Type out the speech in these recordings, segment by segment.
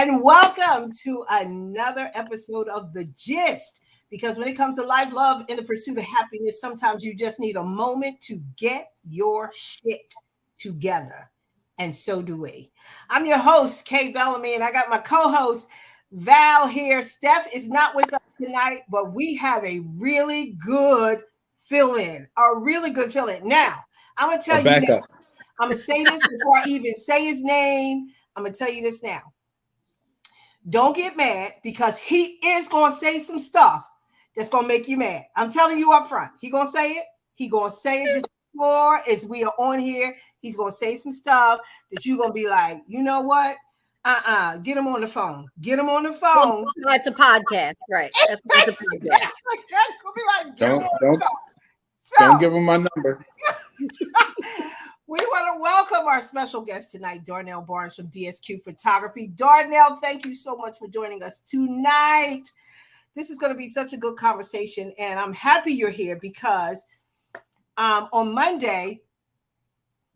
and welcome to another episode of The GYST. Because when it comes to life, love, and the pursuit of happiness, sometimes you just need a moment to get your shit together. And so do we. I'm your host, Kay Bellamy, and I got my co-host, Val here. Steph is not with us tonight, but we have a really good fill-in. Now, I'm going to tell you this. I'm going to say this before I even say his name. I'm going to tell you this now. Don't get mad because he is going to say some stuff that's going to make you mad. I'm telling you up front. He going to say it. He going to say it just before as we are on here. He's going to say some stuff that you're going to be like, you know what? Get him on the phone. Get him on the phone. Well, that's a podcast, right? That's a podcast. Don't give him my number. We want to welcome our special guest tonight, Darnell Barnes from DSQ Photography. Darnell, thank you so much for joining us tonight. This is going to be such a good conversation, and I'm happy you're here because on Monday,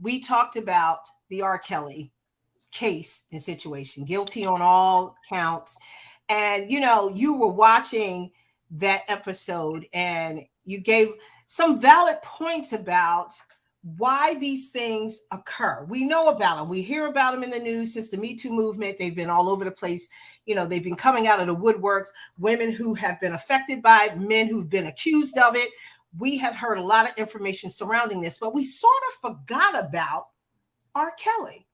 we talked about the R. Kelly case and situation, guilty on all counts. And, you know, you were watching that episode, and you gave some valid points about why these things occur. We know about them. We hear about them in the news since the Me Too movement. They've been all over the place. You know, they've been coming out of the woodworks, women who have been affected by it, men who've been accused of it. We have heard a lot of information surrounding this, but we sort of forgot about R. Kelly.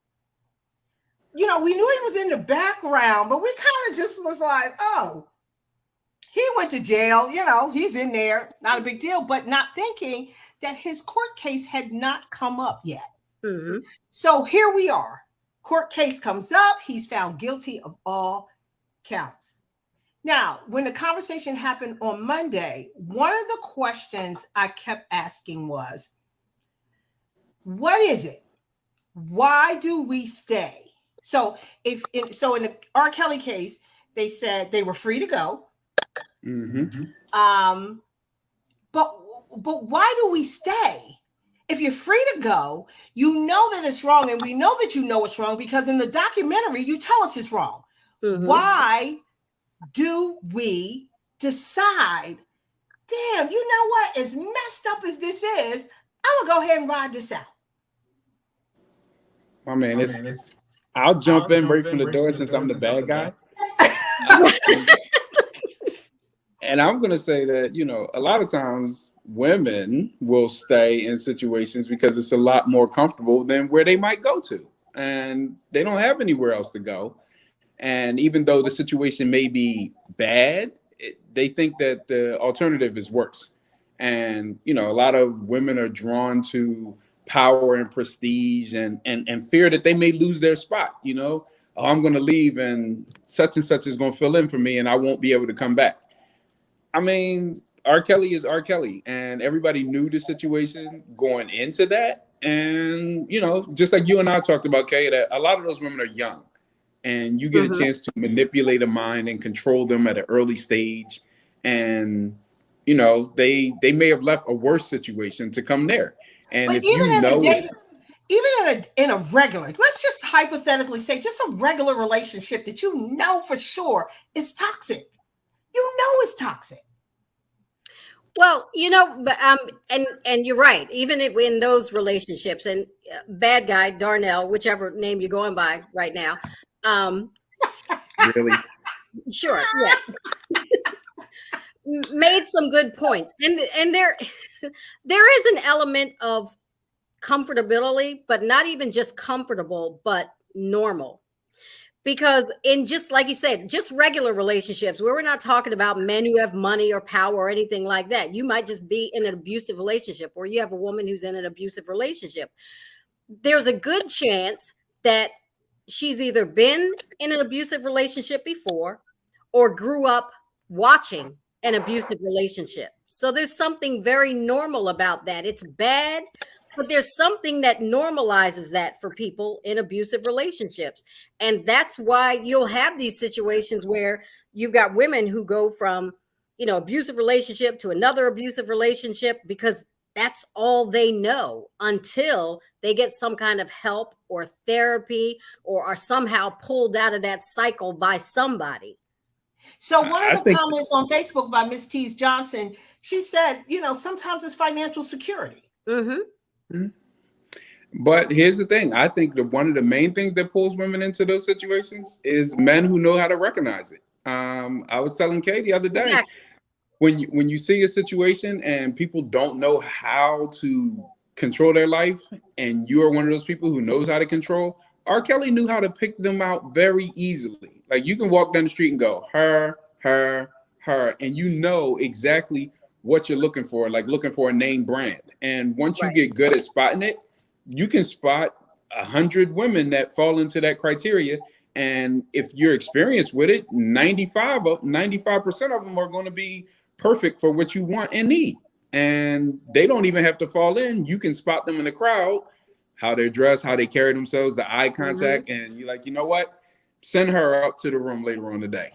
You know, we knew he was in the background, but we kind of just was like, oh, he went to jail. You know, he's in there. Not a big deal, but not thinking that his court case had not come up yet. Mm-hmm. So here we are. Court case comes up. He's found guilty of all counts. Now, when the conversation happened on Monday, one of the questions I kept asking was, what is it? Why do we stay? So in the R. Kelly case, they said they were free to go. Mm-hmm. But why do we stay? If you're free to go, you know that it's wrong, and we know that you know it's wrong because in the documentary, you tell us it's wrong. Mm-hmm. Why do we decide, damn, you know what? As messed up as this is, I'm going to go ahead and ride this out. My man, I'll jump in right from the door since I'm the bad guy. And I'm going to say that, you know, a lot of times women will stay in situations because it's a lot more comfortable than where they might go to. And they don't have anywhere else to go. And even though the situation may be bad, they think that the alternative is worse. And, you know, a lot of women are drawn to power and prestige and fear that they may lose their spot. You know, oh, I'm going to leave and such is going to fill in for me and I won't be able to come back. I mean, R. Kelly is R. Kelly, and everybody knew the situation going into that. And, you know, just like you and I talked about, Kay, that a lot of those women are young, and you get a chance to manipulate a mind and control them at an early stage. And, you know, they may have left a worse situation to come there. And but if you know, even in a regular, let's just hypothetically say, just a regular relationship that you know for sure is toxic. You know it's toxic. Well, you know, and you're right. Even in those relationships, and bad guy Darnell, whichever name you're going by right now, really, sure, yeah, made some good points, and there is an element of comfortability, but not even just comfortable, but normal. Because in just like you said, just regular relationships where we're not talking about men who have money or power or anything like that. You might just be in an abusive relationship or you have a woman who's in an abusive relationship. There's a good chance that she's either been in an abusive relationship before or grew up watching an abusive relationship. So there's something very normal about that. It's bad, but there's something that normalizes that for people in abusive relationships. And that's why you'll have these situations where you've got women who go from, you know, abusive relationship to another abusive relationship because that's all they know until they get some kind of help or therapy or are somehow pulled out of that cycle by somebody. So one I of the think, comments on Facebook by Miss Tees Johnson, she said, sometimes it's financial security. Mm-hmm. but here's the thing. I think that one of the main things that pulls women into those situations is men who know how to recognize it. I was telling Kay the other day, Exactly. when you see a situation and people don't know how to control their life, and you are one of those people who knows how to control, R. Kelly knew how to pick them out very easily. Like, you can walk down the street and go, her, her, her, and you know exactly what you're looking for, like looking for a name brand. And once you Right. get good at spotting it, you can spot 100 women that fall into that criteria. And if you're experienced with it, 95% of them are going to be perfect for what you want and need. And they don't even have to fall in. You can spot them in the crowd, how they're dressed, how they carry themselves, the eye contact. Mm-hmm. And you're like, you know what? Send her up to the room later on today.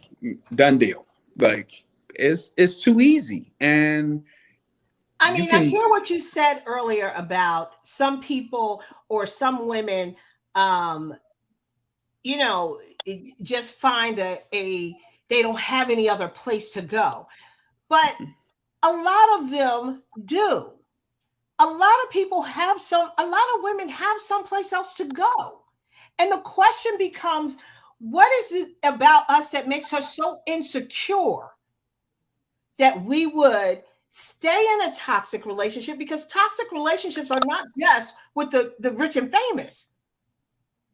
Done deal. Like, it's too easy. And I you mean, I can, hear what you said earlier about some people or some women, um, just find they don't have any other place to go. But a lot of them do. A lot of people a lot of women have someplace else to go. And the question becomes, what is it about us that makes us so insecure that we would stay in a toxic relationship? Because toxic relationships are not just with the rich and famous.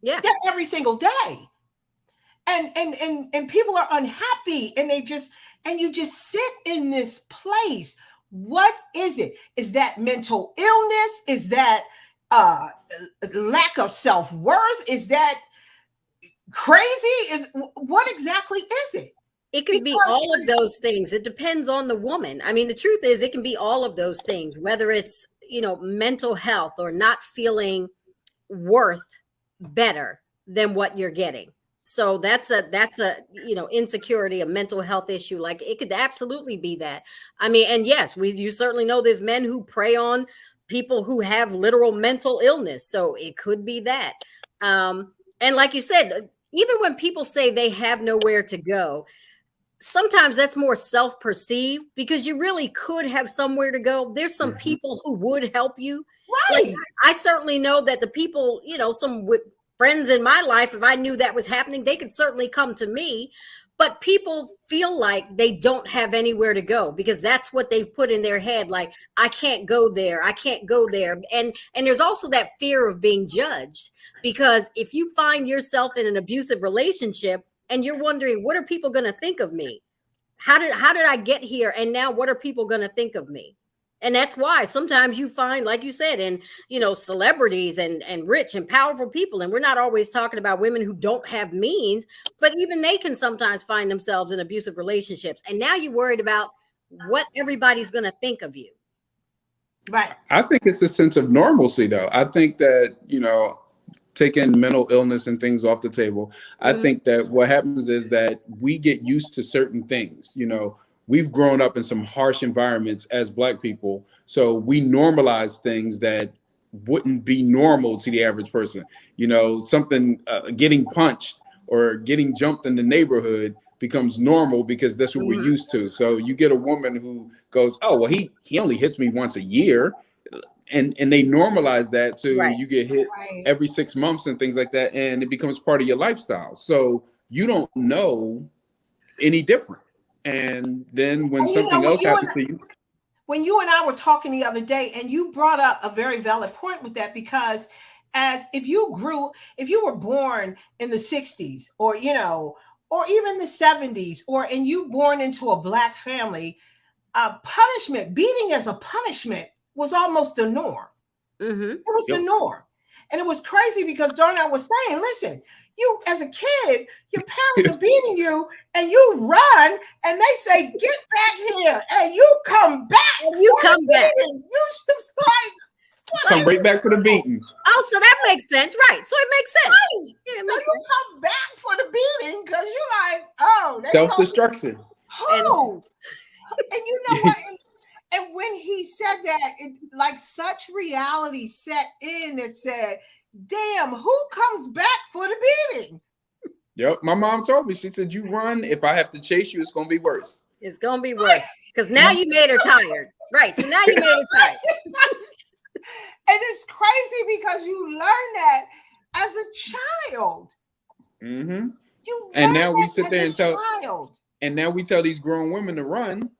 Yeah. They're every single day. And people are unhappy, and you just sit in this place. What is it? Is that mental illness? Is that lack of self-worth? Is that crazy? What exactly is it? It could be all of those things. It depends on the woman. I mean, the truth is, it can be all of those things, whether it's, mental health or not feeling worth better than what you're getting. So that's a insecurity, a mental health issue. Like, it could absolutely be that. I mean, and yes, you certainly know there's men who prey on people who have literal mental illness. So it could be that. And like you said, even when people say they have nowhere to go, sometimes that's more self-perceived, because you really could have somewhere to go. There's some people who would help you. Right. Like, I certainly know that the people, some friends in my life, if I knew that was happening, they could certainly come to me. But people feel like they don't have anywhere to go because that's what they've put in their head. Like, I can't go there. I can't go there. And there's also that fear of being judged, because if you find yourself in an abusive relationship, and you're wondering, what are people going to think of me? How did I get here? And now what are people going to think of me? And that's why sometimes you find, like you said, in, celebrities and rich and powerful people. And we're not always talking about women who don't have means, but even they can sometimes find themselves in abusive relationships. And now you're worried about what everybody's going to think of you. Right. I think it's a sense of normalcy, though. I think that, taking mental illness and things off the table, I think that what happens is that we get used to certain things. We've grown up in some harsh environments as Black people, so we normalize things that wouldn't be normal to the average person. Something getting punched or getting jumped in the neighborhood becomes normal because that's what we're used to. So you get a woman who goes, oh, well, he only hits me once a year. And they normalize that to Right. You get hit every 6 months and things like that, and it becomes part of your lifestyle. So you don't know any different. And then when something else happens to you. When you and I were talking the other day, and you brought up a very valid point with that, because if you were born in the 60s or even the 70s, and you born into a Black family, beating as a punishment was almost the norm. It was the norm. And it was crazy because Darnell was saying, listen, you as a kid, your parents are beating you and you run and they say, get back here, and you come back. You come back. You just come right back for the beating. Oh, so that makes sense. Right. So it makes sense. Right. Yeah, so you come back for the beating because you're like, oh, Self-destruction. Oh. And you know what? And when he said that, it like such reality set in that said, damn, who comes back for the beating? Yep. My mom told me, she said, you run. If I have to chase you, it's going to be worse. It's going to be worse because now you made her tired. Right. So now you made her tired. And it's crazy because you learn that as a child. Mm-hmm. You And learn now we that sit as there a and tell, child. and now we tell these grown women to run.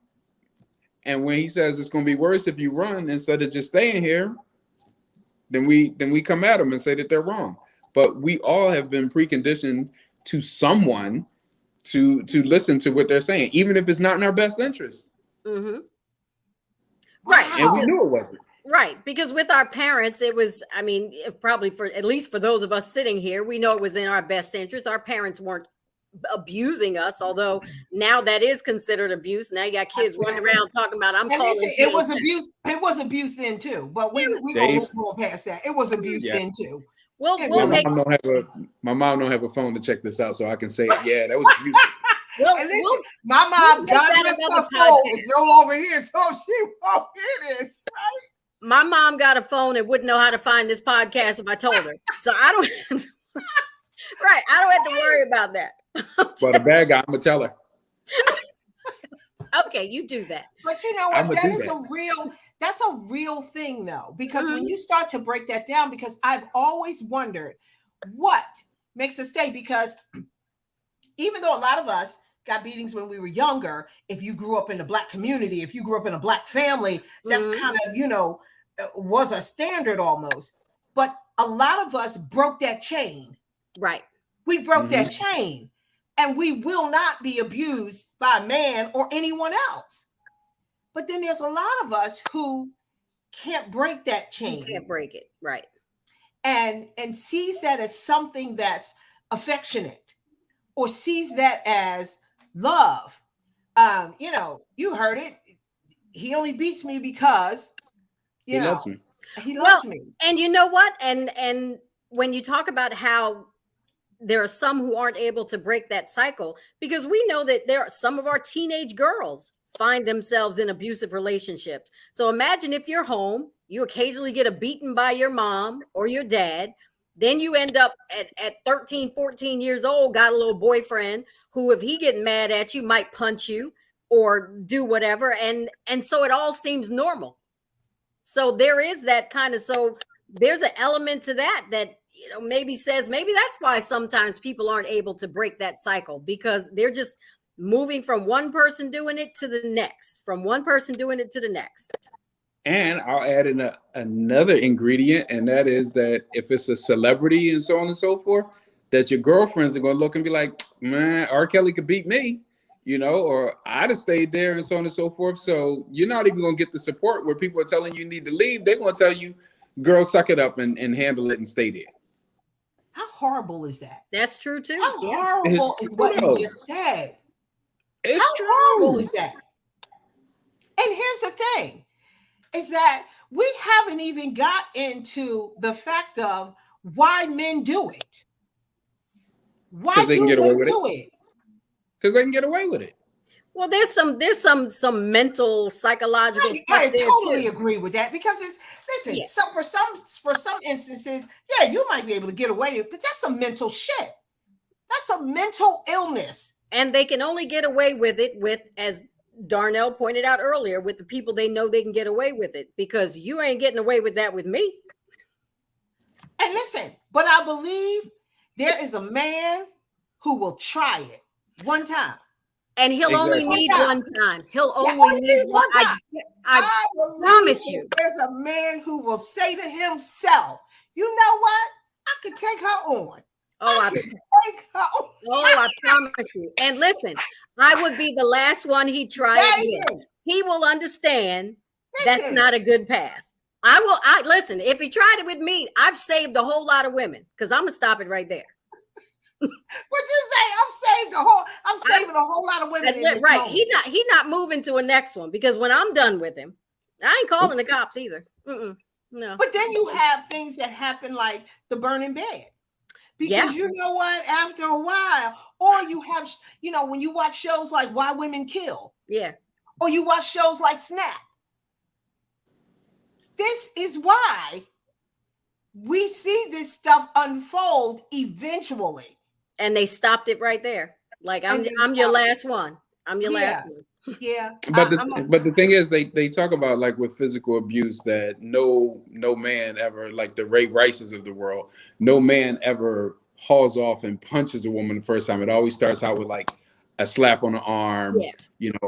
And when he says it's going to be worse if you run instead of just staying here, then we come at them and say that they're wrong. But we all have been preconditioned to someone to listen to what they're saying, even if it's not in our best interest. Mm-hmm. Right. And we knew it wasn't. Right. Because with our parents, it was, I mean, if probably for at least for those of us sitting here, we know it was in our best interest. Our parents weren't abusing us, although now that is considered abuse. Now you got kids running around talking about I'm calling. Listen, it was abuse. It was abuse then too. But we gonna move past that. It was abuse then too. Well, my mom don't have a phone to check this out, so I can say, yeah, that was abuse. Well, and listen, my mom, God rest her soul, is no longer here, so she won't hear this, right? My mom got a phone and wouldn't know how to find this podcast if I told her. So I don't have to, right. I don't have to worry about that. But a bad guy, I'm gonna tell her. Okay, you do that. But you know what? That's a real thing though, because when you start to break that down, because I've always wondered what makes us stay, because even though a lot of us got beatings when we were younger, if you grew up in the Black community, if you grew up in a Black family, that's kind of, was a standard almost. But a lot of us broke that chain. Right. We broke that chain, and we will not be abused by a man or anyone else. But then there's a lot of us who can't break that chain. You can't break it. Right. And sees that as something that's affectionate, or sees that as love. You heard it. He only beats me because he loves me. He loves me. And you know what? And when you talk about how there are some who aren't able to break that cycle, because we know that there are some of our teenage girls find themselves in abusive relationships. So imagine if you're home, you occasionally get a beating by your mom or your dad. Then you end up at 13, 14 years old, got a little boyfriend who, if he getting mad at you, might punch you or do whatever. And so it all seems normal. So there is that kind of, so there's an element to that maybe says, maybe that's why sometimes people aren't able to break that cycle, because they're just moving from one person doing it to the next, from one person doing it to the next. And I'll add in another ingredient, and that is that if it's a celebrity and so on and so forth, that your girlfriends are going to look and be like, man, R. Kelly could beat me, or I'd have stayed there and so on and so forth. So you're not even going to get the support where people are telling you need to leave. They're going to tell you, girl, suck it up and handle it and stay there. How horrible is that? That's true too. How horrible is what you just said? How horrible is that? And here's the thing, is that we haven't even got into the fact of why men do it. Why do men do it? Because they can get away with it. Well, there's some mental, psychological stuff. I totally agree with that, because for some instances, you might be able to get away with it, but that's some mental shit. That's a mental illness. And they can only get away with it as Darnell pointed out earlier, with the people they know they can get away with it, because you ain't getting away with that with me. And listen, but I believe there is a man who will try it one time. And he'll only need one time. He'll only need one time. I promise you. There's a man who will say to himself, you know what? I could take her on. I promise you. And listen, I would be the last one he tried with. He will understand that's not a good pass. Listen, if he tried it with me, I've saved a whole lot of women, because I'm gonna stop it right there. What you say? I'm saving a whole lot of women. Right. Moment. He's not moving to a next one, because when I'm done with him, I ain't calling the cops either. No. But then you have things that happen like the burning bed. Because you know what, after a while, or you have, when you watch shows like Why Women Kill. Yeah. Or you watch shows like Snap. This is why we see this stuff unfold eventually. And they stopped it right there. Like, I'm your last one. I'm your last one. Yeah. But the thing is, they talk about, like, with physical abuse, that no man ever, like the Ray Rices of the world, no man ever hauls off and punches a woman the first time. It always starts out with like a slap on the arm,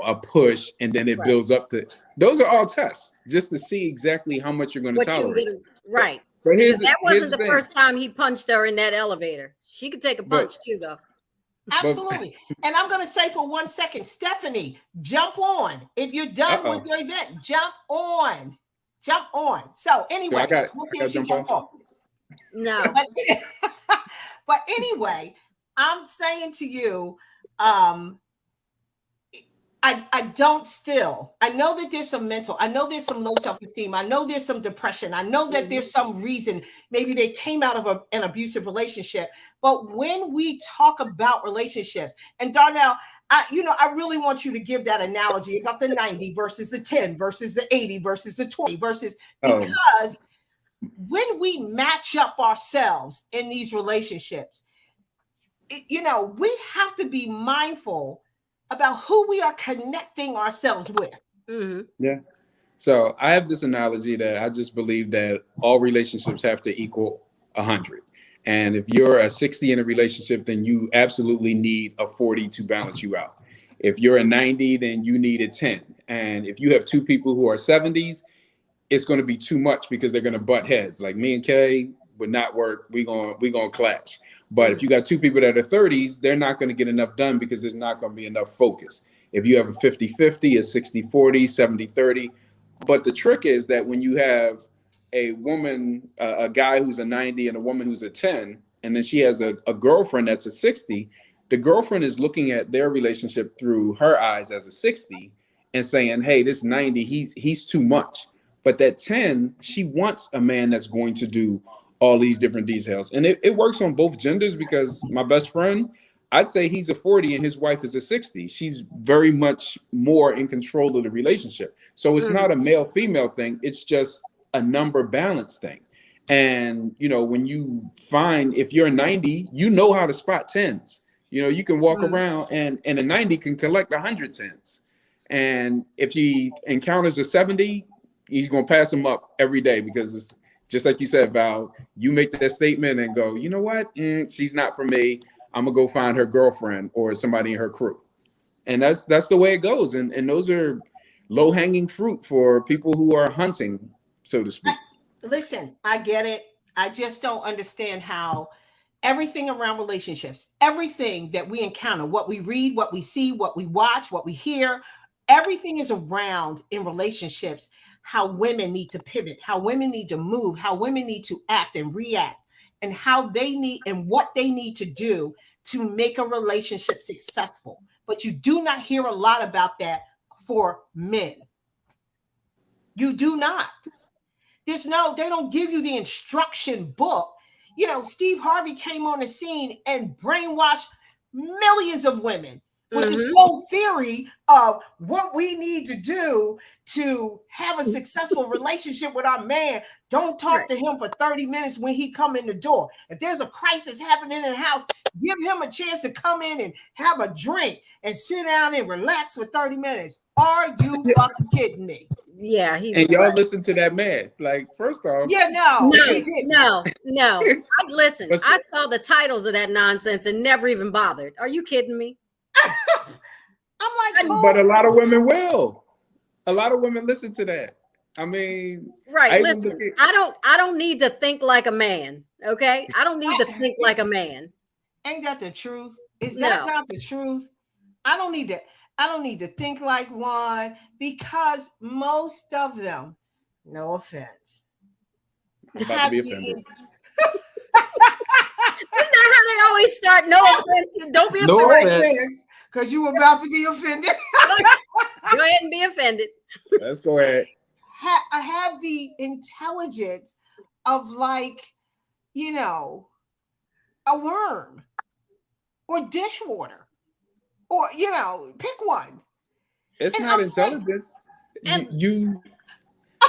a push, and then it builds up to. Those are all tests just to see exactly how much you're going to tolerate. Right. But because that wasn't the first time he punched her in that elevator. She could take a punch too, though. Absolutely. And I'm going to say for 1 second, Stephanie, jump on. If you're done with your event, jump on. Jump on. So anyway, we'll see if she jumps on. No. But anyway, I'm saying to you, I know that there's some mental, I know there's some low self-esteem. I know there's some depression. I know that there's some reason, maybe they came out of an abusive relationship. But when we talk about relationships, and Darnell, I really want you to give that analogy about the 90 versus the 10 versus the 80 versus the 20 versus, because when we match up ourselves in these relationships, we have to be mindful about who we are connecting ourselves with. Mm-hmm. Yeah. So I have this analogy that I just believe that all relationships have to equal 100. And if you're a 60 in a relationship, then you absolutely need a 40 to balance you out. If you're a 90, then you need a 10. And if you have two people who are 70s, it's going to be too much because they're going to butt heads. Like me and Kay would not work. We're going to clash. But if you got two people that are 30s, they're not going to get enough done because there's not going to be enough focus. If you have a 50-50, a 60-40, 70-30. But the trick is that when you have a woman, a guy who's a 90 and a woman who's a 10, and then she has a girlfriend that's a 60, the girlfriend is looking at their relationship through her eyes as a 60 and saying, hey, this 90, he's too much. But that 10, she wants a man that's going to do all these different details. And it works on both genders, because my best friend, I'd say he's a 40 and his wife is a 60. She's very much more in control of the relationship. So it's not a male-female thing. It's just a number balance thing. And, when you find, if you're a 90, you know how to spot 10s. You can walk around and a 90 can collect 100 10s. And if he encounters a 70, he's going to pass him up every day, because it's just like you said, Val, you make that statement and go, you know what? She's not for me. I'm going to go find her girlfriend or somebody in her crew. And that's the way it goes. And those are low-hanging fruit for people who are hunting, so to speak. Listen, I get it. I just don't understand how everything around relationships, everything that we encounter, what we read, what we see, what we watch, what we hear, everything is around in relationships, how women need to pivot, how women need to move, how women need to act and react, and how they need and what they need to do to make a relationship successful. But you do not hear a lot about that for men. You do not. They don't give you the instruction book. Steve Harvey came on the scene and brainwashed millions of women with this whole theory of what we need to do to have a successful relationship with our man. Don't talk to him for 30 minutes when he come in the door. If there's a crisis happening in the house, give him a chance to come in and have a drink and sit down and relax for 30 minutes. Are you fucking kidding me? Yeah, and y'all listen to that man. Like, first off, no. Listen, I saw the titles of that nonsense and never even bothered. Are you kidding me? I'm like, but a lot of women will. A lot of women listen to that. I mean, right? Listen, I don't need to think like a man. Okay, I don't need to think like a man. Ain't that the truth? Is that not the truth? I don't need to think like one, because most of them, no offense, I'm about to be offended. That's not how they always start. No offense. Don't be offended. Because you were about to be offended. Go ahead and be offended. Let's go ahead. I have the intelligence of, like, a worm or dishwater, or pick one. It's not intelligence.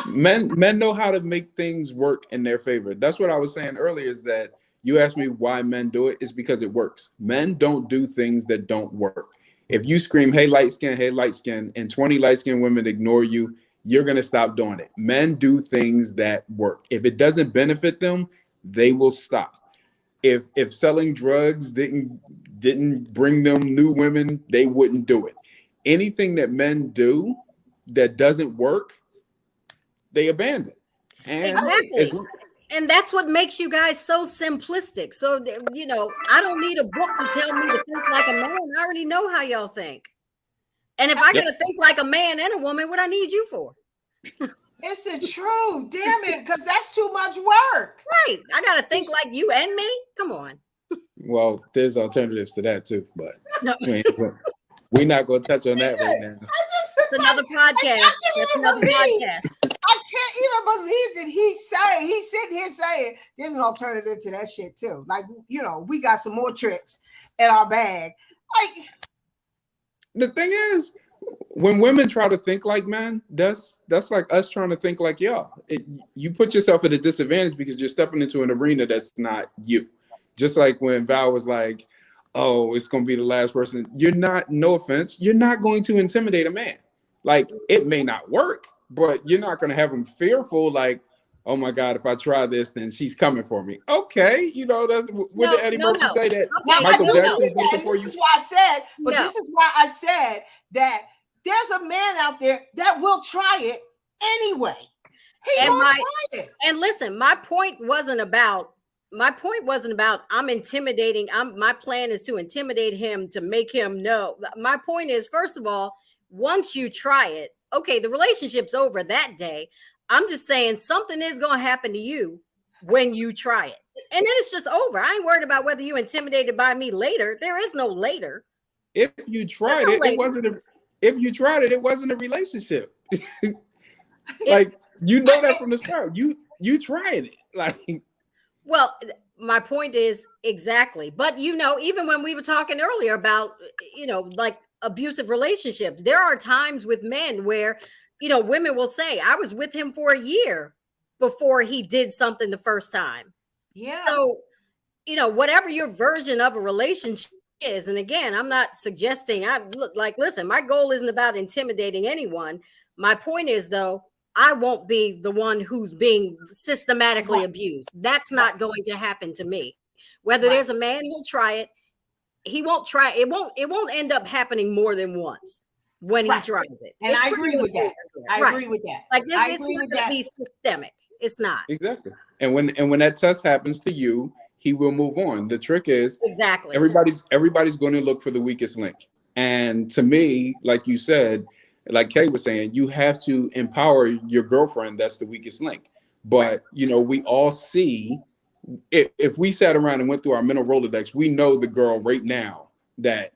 Men know how to make things work in their favor. That's what I was saying earlier, is that you asked me why men do it. It's because it works. Men don't do things that don't work. If you scream, hey, light skin, and 20 light skinned women ignore you, you're going to stop doing it. Men do things that work. If it doesn't benefit them, they will stop. If selling drugs didn't bring them new women, they wouldn't do it. Anything that men do that doesn't work, they abandon. And exactly. And that's what makes you guys so simplistic. So, I don't need a book to tell me to think like a man. I already know how y'all think. And if I got to think like a man and a woman, what I need you for? It's the truth. Damn it, because that's too much work. Right. I got to think like you and me. Come on. Well, there's alternatives to that too, but no. we're not going to touch on that right now. It's another podcast. That's another podcast. I can't even believe that he's sitting here saying there's an alternative to that shit too. Like, we got some more tricks in our bag. Like, the thing is, when women try to think like men, that's like us trying to think like y'all. You put yourself at a disadvantage because you're stepping into an arena that's not you. Just like when Val was like, oh, it's going to be the last person. You're not, no offense, you're not going to intimidate a man. Like, it may not work, but you're not going to have him fearful, like, oh my God, if I try this, then she's coming for me. Okay, that's what did Eddie Murphy say that Michael Jackson did for you? This is why I said that there's a man out there that will try it anyway. He will try it. And listen, my point wasn't about I'm intimidating. My plan is to intimidate him, to make him know. My point is, first of all, once you try it, okay, the relationship's over that day. I'm just saying something is going to happen to you when you try it. And then it's just over. I ain't worried about whether you intimidated by me later. There is no later. If you tried it, it wasn't a relationship. Like, that from the start. You tried it. Like, well, my point is exactly. But, even when we were talking earlier about, like abusive relationships, there are times with men where, women will say, I was with him for a year before he did something the first time. Yeah. So, whatever your version of a relationship is, and again, I'm not suggesting, listen, my goal isn't about intimidating anyone. My point is, though, I won't be the one who's being systematically abused. That's not going to happen to me. Whether there's a man who'll try it, he won't try. It won't end up happening more than once when he tries it. And I agree with that. I agree with that. Like this, it's not going to be systemic. It's not. Exactly. And when that test happens to you, he will move on. The trick is exactly everybody's going to look for the weakest link. And to me, like you said, like Kay was saying, you have to empower your girlfriend. That's the weakest link. But, we all see, if we sat around and went through our mental Rolodex, we know the girl right now that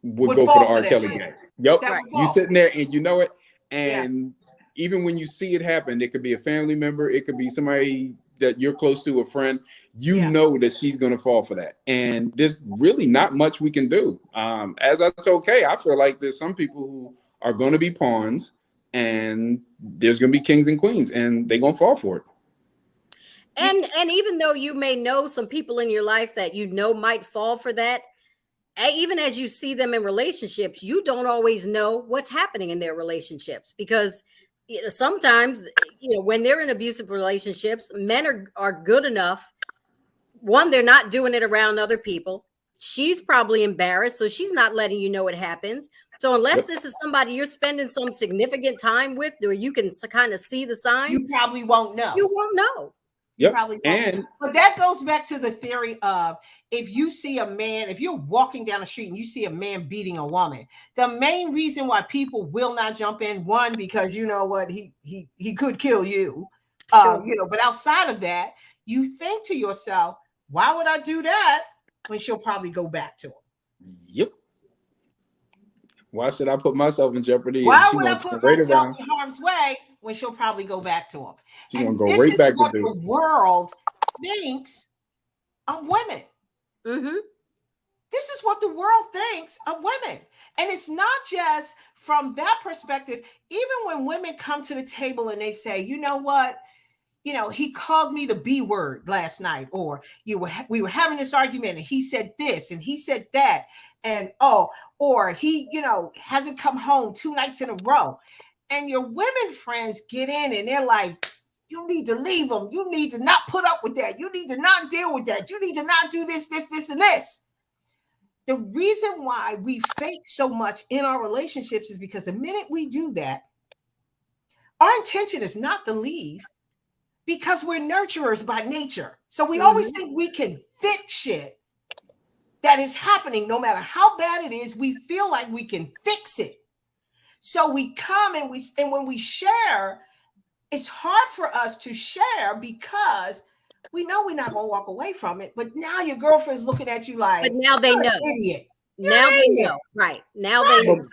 would go for the R. Kelly gang. Yep. You sitting there and you know it. And even when you see it happen, it could be a family member. It could be somebody that you're close to, a friend. You know that she's going to fall for that. And there's really not much we can do. As I told Kay, I feel like there's some people who are going to be pawns and there's going to be kings and queens and they're going to fall for it. And even though you may know some people in your life that might fall for that, even as you see them in relationships, you don't always know what's happening in their relationships because sometimes, when they're in abusive relationships, men are good enough. One, they're not doing it around other people. She's probably embarrassed, so she's not letting you know it happens. So unless this is somebody you're spending some significant time with, where you can kind of see the signs, you probably won't know. You won't know. Yep. Probably won't. But that goes back to the theory of if you're walking down the street and you see a man beating a woman, the main reason why people will not jump in, one, because you know what, he could kill you. Sure. But outside of that, you think to yourself, why would I do that when she'll probably go back to him? Yep. Why should I put myself in jeopardy? Why would I put myself in harm's way when she'll probably go back to him? She's going to go right back to the world thinks of women. Mm-hmm. this is what the world thinks of women. And it's not just from that perspective. Even when women come to the table and they say, you know what, he called me the B word last night, or we were having this argument and he said this and he said that, and or he, hasn't come home 2 nights in a row. And your women friends get in and they're like, you need to leave him. You need to not put up with that. You need to not deal with that. You need to not do this, and this. The reason why we fake so much in our relationships is because the minute we do that, our intention is not to leave, because we're nurturers by nature. So we always think we can fix shit that is happening. No matter how bad it is, we feel like we can fix it. So we come and when we share, it's hard for us to share because we know we're not going to walk away from it. But now your girlfriend's looking at you like, but now they know. Idiot. Now they know. Right. Now they know.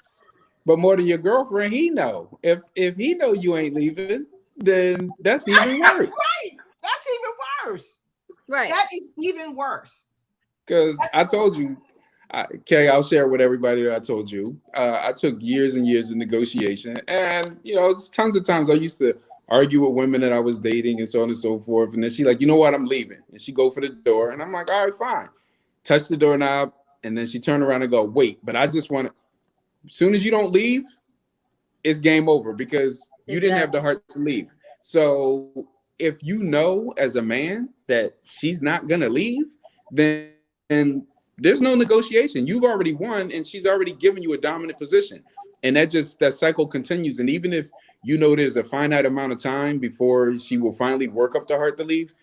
But more than your girlfriend, he know. If he know you ain't leaving, then that's even worse. Right. That's even worse. Right. That is even worse. Because I told you, Kay, I'll share with everybody that I told you. I took years and years of negotiation. And, it's tons of times I used to argue with women that I was dating and so on and so forth. And then she like, you know what, I'm leaving. And she go for the door. And I'm like, all right, fine. Touch the doorknob. And then she turned around and go, wait, but I just want to, as soon as you don't leave, it's game over because you didn't have the heart to leave. So if you know as a man that she's not going to leave, then there's no negotiation. You've already won and she's already given you a dominant position. And that cycle continues. And even if there's a finite amount of time before she will finally work up the heart to leave,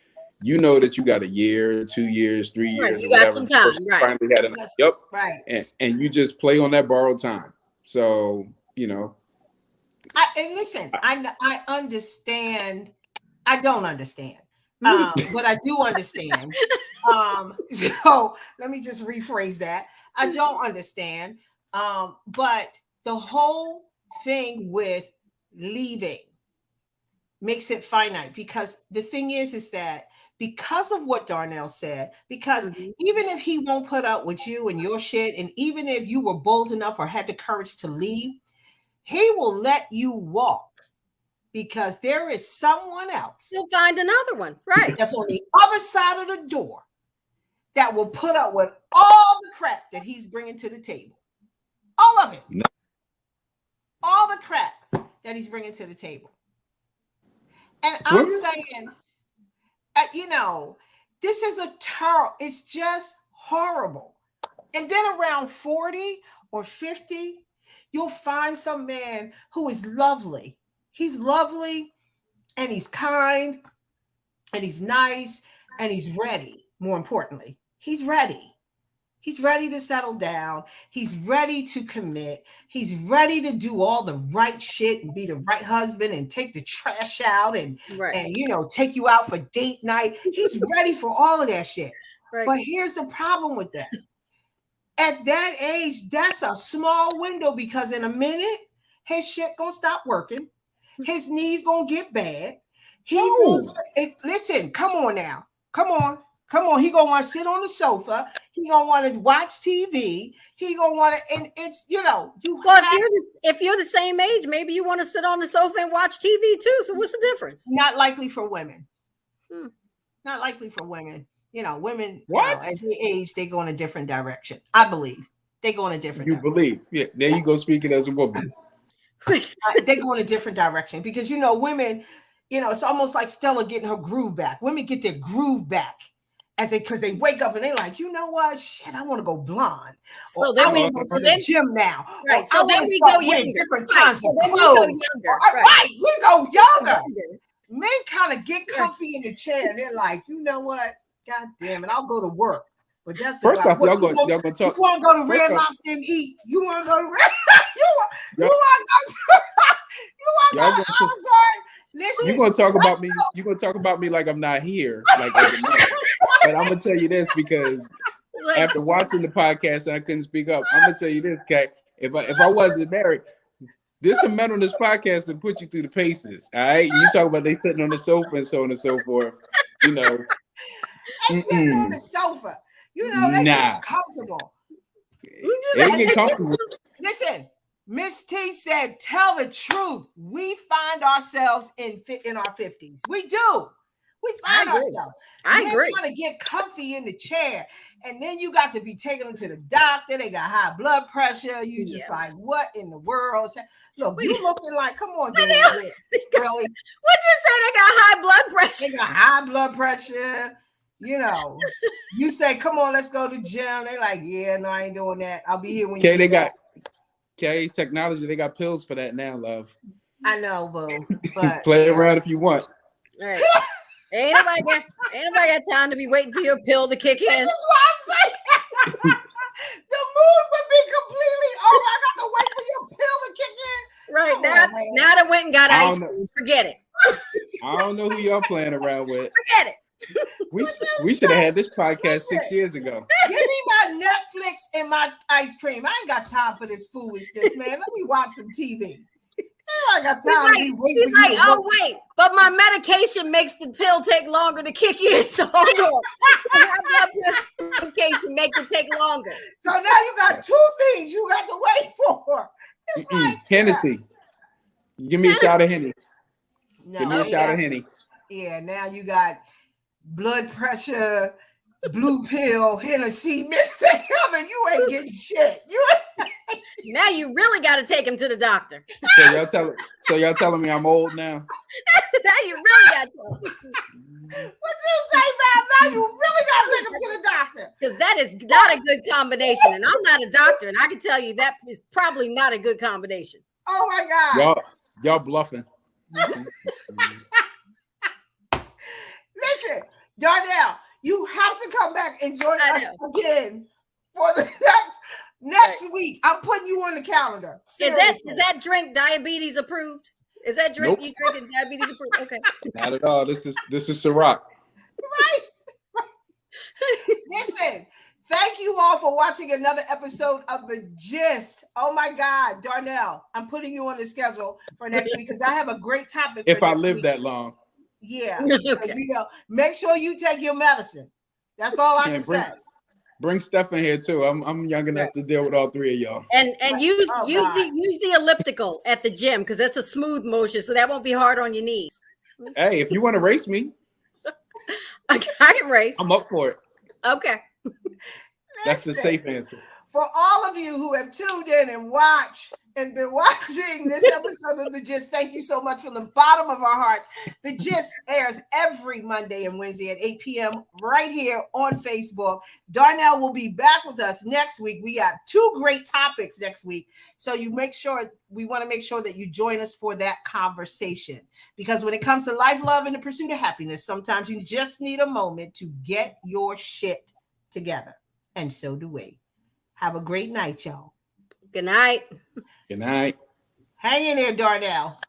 that you got a year, 2 years, 3 years. Right, you got some time, right? Finally had enough. Yep. Right. And you just play on that borrowed time. So, and listen, I understand. I don't understand, but I do understand. So let me just rephrase that. I don't understand. But the whole thing with leaving makes it finite, because the thing is that because of what Darnell said, because even if he won't put up with you and your shit, and even if you were bold enough or had the courage to leave, he will let you walk because there is someone else. You'll find another one, right? That's on the other side of the door that will put up with all the crap that he's bringing to the table. All of it. No. All the crap that he's bringing to the table. And I'm saying, this is it's just horrible. And then around 40 or 50, you'll find some man who is lovely. He's lovely and he's kind and he's nice and he's ready. More importantly, he's ready. He's ready to settle down. He's ready to commit. He's ready to do all the right shit and be the right husband and take the trash out and take you out for date night. He's ready for all of that shit. Right. But here's the problem with that. At that age, that's a small window, because in a minute, his shit gonna stop working. His knees gonna get bad. Listen, come on now. Come on. He gonna want to sit on the sofa. He gonna want to watch TV. He gonna want to, and it's if you're the same age, maybe you want to sit on the sofa and watch TV too. So what's the difference? Not likely for women. Not likely for women. Women. At the age, they go in a different direction. I believe they go in a different. You believe? Yeah. There you go. Speaking as a woman. They go in a different direction because women. It's almost like Stella getting her groove back. Women get their groove back. Because they wake up and they're like, you know what? Shit, I want to go blonde. So then we go to the gym now. Right. So then we go younger. Different kinds of clothes. Right. We go younger. Men kind of get comfy in the chair and they're like, you know what? God damn it, I'll go to work. But that's first off, y'all gonna talk. You want to go to Red Lobster and eat? You want to go to Red? You want to go to Olive Garden? Listen, you're gonna talk about me. You're gonna talk about me like I'm not here. But I'm gonna tell you this, because after watching the podcast and I couldn't speak up, I'm gonna tell you this, Kay. If I wasn't married, there's some men on this podcast that put you through the paces. All right, you talk about they sitting on the sofa and so on and so forth. They sitting on the sofa. They get comfortable. They get comfortable. Listen, Miss T said, "Tell the truth. We find ourselves in our 50s. We do. We find ourselves. I agree. Trying to get comfy in the chair, and then you got to be taking them to the doctor. They got high blood pressure. You just like, what in the world? Look, you looking like, come on, dude. Really? What'd you say? They got high blood pressure. They got high blood pressure. You know, you say, come on, let's go to the gym. They like, yeah, no, I ain't doing that. I'll be here when you get back. Technology. They got pills for that now, love. I know, boo. But play around if you want. All right. Ain't nobody got time to be waiting for your pill to kick in. This is what I'm saying. The mood would be completely over. I got to wait for your pill to kick in. Right. Now that went and got ice cream. Forget it. I don't know who y'all playing around with. Forget it. We should have had this podcast 6 years ago. Give me my Netflix and my ice cream. I ain't got time for this foolishness, man. Let me watch some TV. I got time to be waiting. He's like, oh wait, but my medication makes the pill take longer to kick in. So hold on. My medication make it take longer. So now you got two things you got to wait for. Like, Hennessy. Give me a shot of Henny. No, Give me a shot of Henny. Yeah, now you got blood pressure, blue pill, Hennessy mixed together. You ain't getting shit. Now you really got to take him to the doctor. So y'all telling me I'm old now? Now you really got to. What you say, man? Now you really got to take him to the doctor. Because that is not a good combination. And I'm not a doctor, and I can tell you that is probably not a good combination. Oh my God. Y'all bluffing. Listen, Darnell, you have to come back and join us again for the next week. I'm putting you on the calendar. Is that drink diabetes approved? Is that drink you drinking diabetes approved? Okay. Not at all. This is Ciroc. Right. Listen, thank you all for watching another episode of The GYST. Oh my God, Darnell, I'm putting you on the schedule for next week because I have a great topic. If I live that long. Yeah. Okay. Make sure you take your medicine. That's all I can say. Bring Steph in here too. I'm young enough to deal with all three of y'all. And use the elliptical at the gym because that's a smooth motion, so that won't be hard on your knees. Hey, if you want to race me, I can race. I'm up for it. Okay. That's the safe answer. For all of you who have tuned in and been watching this episode of The GYST, thank you so much from the bottom of our hearts. The GYST airs every Monday and Wednesday at 8 p.m. right here on Facebook. Darnell will be back with us next week. We got two great topics next week. So we want to make sure that you join us for that conversation. Because when it comes to life, love, and the pursuit of happiness, sometimes you just need a moment to get your shit together. And so do we. Have a great night, y'all. Good night. Good night. Hang in there, Darnell.